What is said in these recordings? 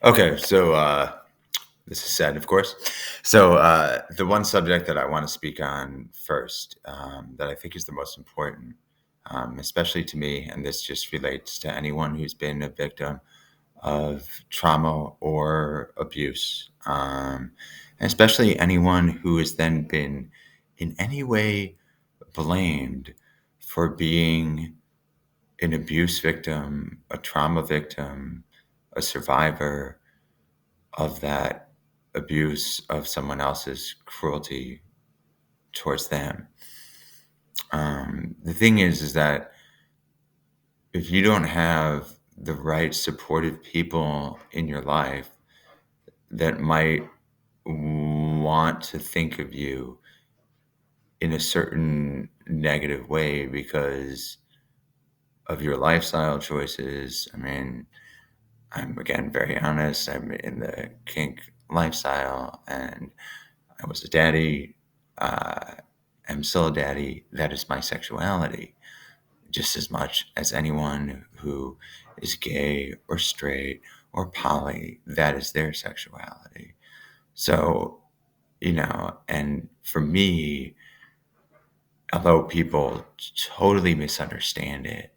Okay, so this is sad, of course. So the one subject that I want to speak on first, that I think is the most important, especially to me, and this just relates to anyone who's been a victim of trauma or abuse, and especially anyone who has then been in any way blamed for being an abuse victim, a trauma victim, a survivor of that abuse, of someone else's cruelty towards them. The thing is that if you don't have the right supportive people in your life that might want to think of you in a certain negative way because of your lifestyle choices. I mean, I'm again very honest. I'm in the kink lifestyle and I was a daddy. I'm still a daddy. That is my sexuality, just as much as anyone who is gay or straight or poly. That is their sexuality. So, and for me, although people totally misunderstand it,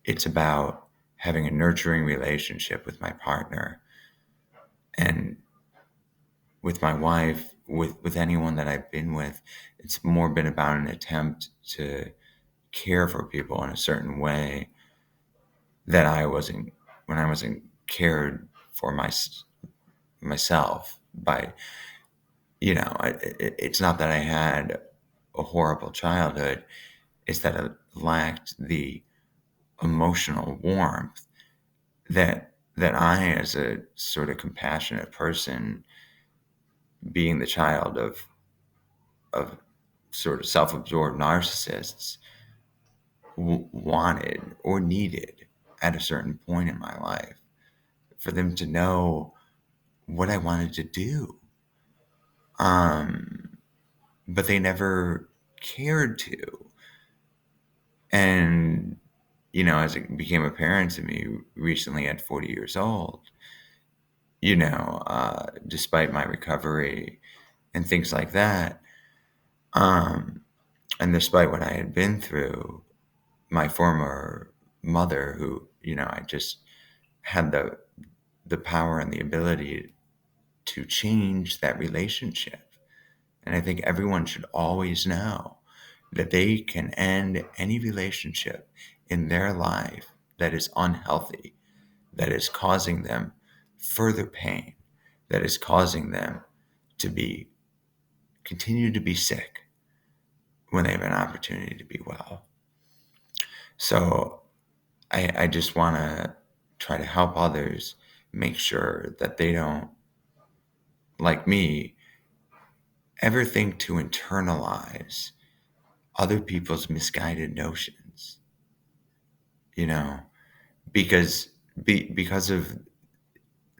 it's about having a nurturing relationship with my partner and with my wife, with anyone that I've been with. It's more been about an attempt to care for people in a certain way that I wasn't when I wasn't cared for myself by, it's not that I had a horrible childhood. It's that it lacked the emotional warmth that I, as a sort of compassionate person, being the child of sort of self-absorbed narcissists, wanted or needed at a certain point in my life, for them to know what I wanted to do. But they never cared to. And, as it became apparent to me recently at 40 years old, despite my recovery and things like that, um, and despite what I had been through, my former mother, who, I just had the power and the ability to change that relationship. And I think everyone should always know that they can end any relationship in their life that is unhealthy, that is causing them further pain, that is causing them to continue to be sick when they have an opportunity to be well. So I just want to try to help others make sure that they don't, like me, ever think to internalize other people's misguided notions, you know, because because of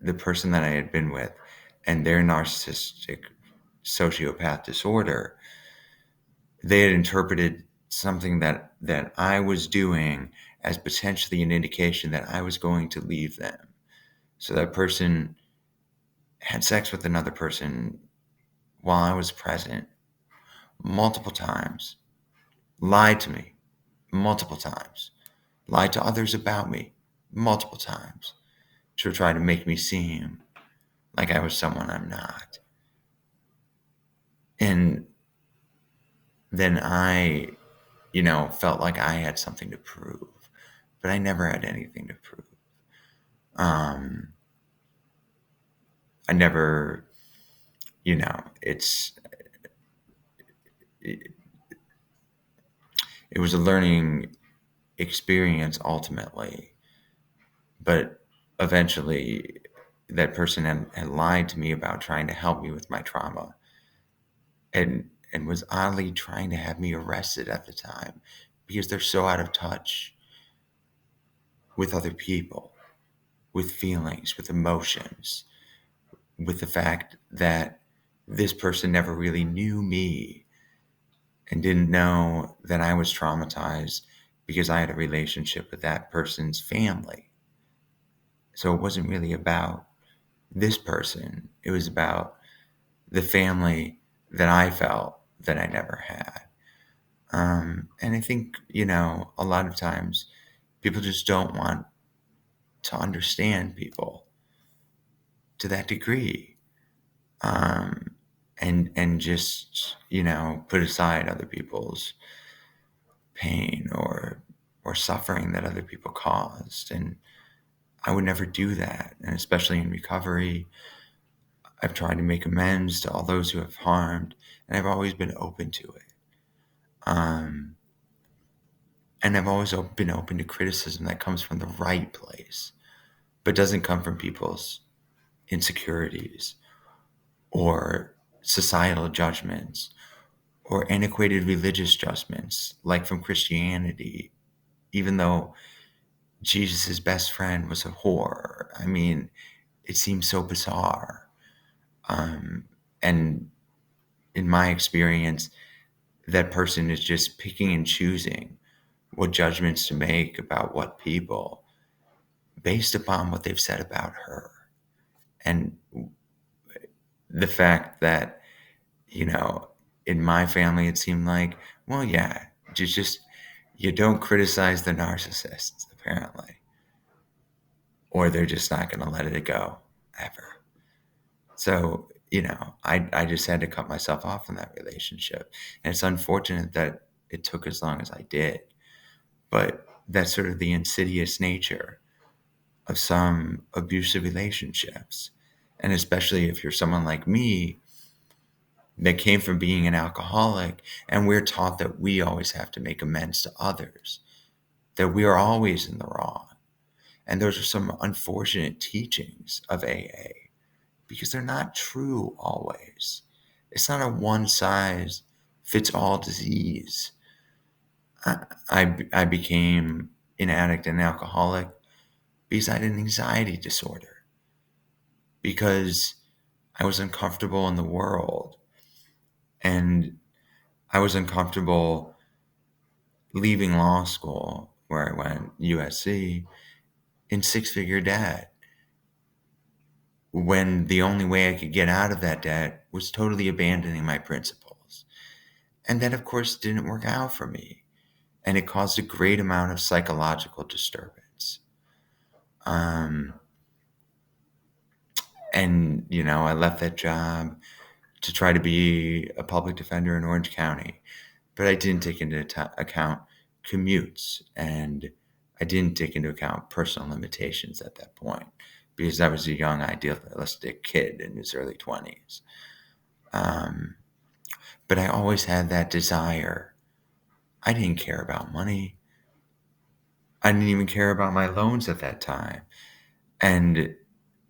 the person that I had been with and their narcissistic sociopath disorder. They had interpreted something that I was doing as potentially an indication that I was going to leave them. So that person had sex with another person while I was present multiple times, lied to me multiple times, lied to others about me multiple times to try to make me seem like I was someone I'm not. And then I, felt like I had something to prove, but I never had anything to prove. Um, I never, it, it was a learning experience ultimately, but eventually that person had lied to me about trying to help me with my trauma and was oddly trying to have me arrested at the time because they're so out of touch with other people, with feelings, with emotions, with the fact that this person never really knew me and didn't know that I was traumatized because I had a relationship with that person's family. So it wasn't really about this person. It was about the family that I felt that I never had. And I think, a lot of times people just don't want to understand people to that degree. Um, and just, put aside other people's pain or suffering that other people caused. And I would never do that. And especially in recovery, I've tried to make amends to all those who have harmed, and I've always been open to it. Um, and I've always been open to criticism that comes from the right place, but doesn't come from people's insecurities or societal judgments or antiquated religious judgments, like from Christianity, even though Jesus' best friend was a whore. I mean, it seems so bizarre. And in my experience, that person is just picking and choosing what judgments to make about what people based upon what they've said about her. And the fact that, you know, in my family, it seemed like, well, yeah, you don't criticize the narcissists, apparently, or they're just not going to let it go ever. So, I just had to cut myself off from that relationship. And it's unfortunate that it took as long as I did. But that's sort of the insidious nature of some abusive relationships. And especially if you're someone like me that came from being an alcoholic, and we're taught that we always have to make amends to others, that we are always in the wrong. And those are some unfortunate teachings of AA because they're not true always. It's not a one size fits all disease. I became an addict and alcoholic because I had an anxiety disorder, because I was uncomfortable in the world, and I was uncomfortable leaving law school, where I went, USC, in six-figure debt, when the only way I could get out of that debt was totally abandoning my principles. And that, of course, didn't work out for me. And it caused a great amount of psychological disturbance. Um, and, I left that job to try to be a public defender in Orange County. But I didn't take into account commutes, and I didn't take into account personal limitations at that point because I was a young, idealistic kid in his early 20s. Um, but I always had that desire. I didn't care about money. I didn't even care about my loans at that time. And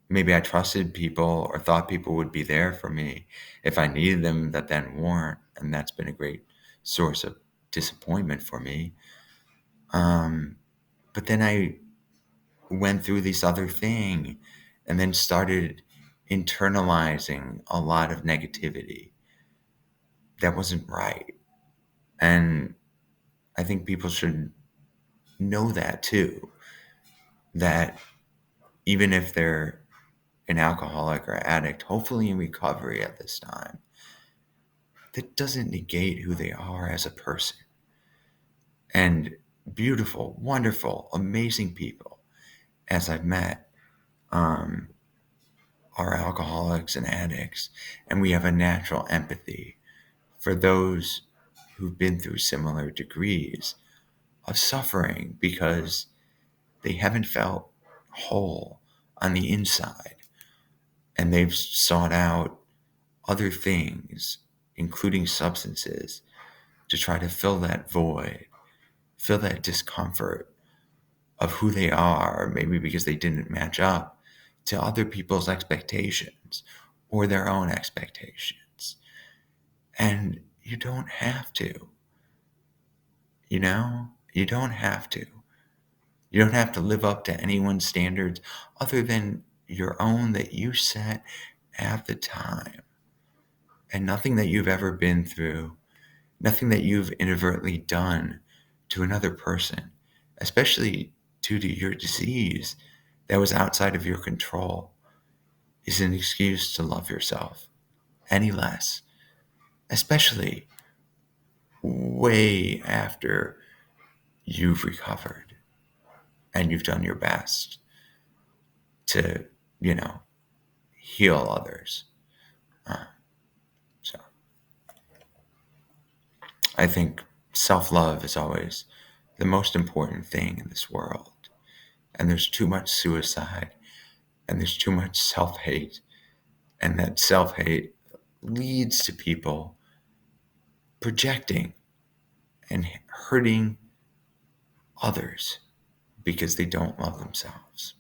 maybe I trusted people or thought people would be there for me if I needed them that then weren't. And that's been a great source of disappointment for me. But then I went through this other thing and then started internalizing a lot of negativity that wasn't right. And I think people should know that too, that even if they're an alcoholic or addict, hopefully in recovery at this time, that doesn't negate who they are as a person. And beautiful, wonderful, amazing people, as I've met, um, are alcoholics and addicts, and we have a natural empathy for those who've been through similar degrees of suffering because they haven't felt whole on the inside, and they've sought out other things, including substances, to try to fill that void, fill that discomfort of who they are, maybe because they didn't match up to other people's expectations or their own expectations. And you don't have to, you don't have to. You don't have to live up to anyone's standards other than your own that you set at the time. And nothing that you've ever been through, nothing that you've inadvertently done to another person, especially due to your disease that was outside of your control, is an excuse to love yourself any less, especially way after you've recovered and you've done your best to, heal others. Uh, so I think self love is always the most important thing in this world. And there's too much suicide and there's too much self hate. And that self hate leads to people projecting and hurting others because they don't love themselves.